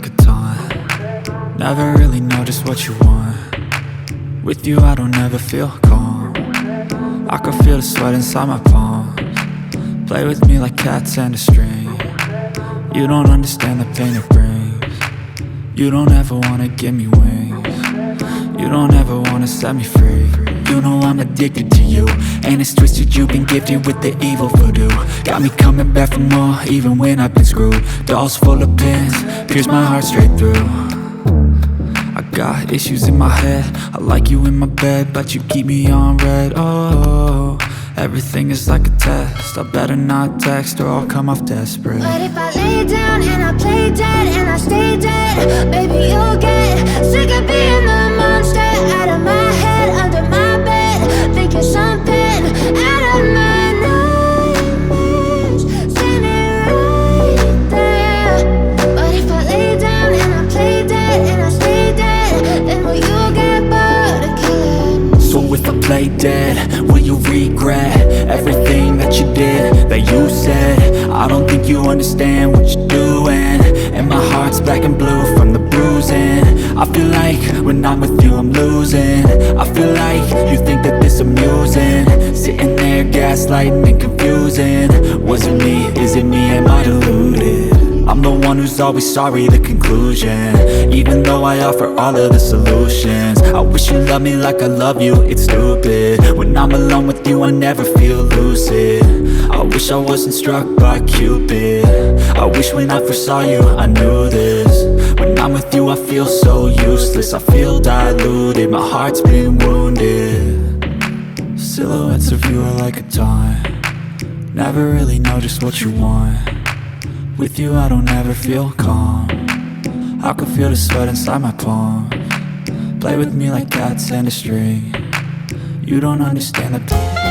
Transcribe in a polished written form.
like a taunt. Never really know just what you want. With you I don't ever feel calm. I can feel the sweat inside my palms. Play with me like cats and a string. You don't understand the pain it brings. You don't ever wanna give me wings. You don't ever wanna set me free. You know I'm addicted to you, and it's twisted, you've been gifted with the evil voodoo. Got me coming back for more, even when I've been screwed. Dolls full of pins, pierce my heart straight through. I got issues in my head, I like you in my bed, but you keep me on red. Oh, everything is like a test, I better not text or I'll come off desperate. But if I lay down and I play dead and I stay dead, baby you'll get sick of being the monster out of my head, under my bed, thinking something out of my nightmares, standing right there. But if I lay down and I play dead and I stay dead, then will you get bored of killing? So if I play dead, will you regret everything that you did, that you said? I don't think you understand what you're doing, and my heart's black and blue from the bruising. I feel like when I'm with you I'm losing. I feel like you think that this amusing, sitting there gaslighting and confusing. Was it me? Is it me? Am I deluded? I'm the one who's always sorry, the conclusion, even though I offer all of the solutions. I wish you loved me like I love you, it's stupid. When I'm alone with you I never feel lucid. I wish I wasn't struck by Cupid. I wish when I first saw you I knew this. When I'm with you I feel so useless, I feel diluted, my heart's been wounded. Silhouettes of you are like a taunt. Never really know just what you want. With you I don't ever feel calm. I can feel the sweat inside my palms. Play with me like cats and a string. You don't understand the pain.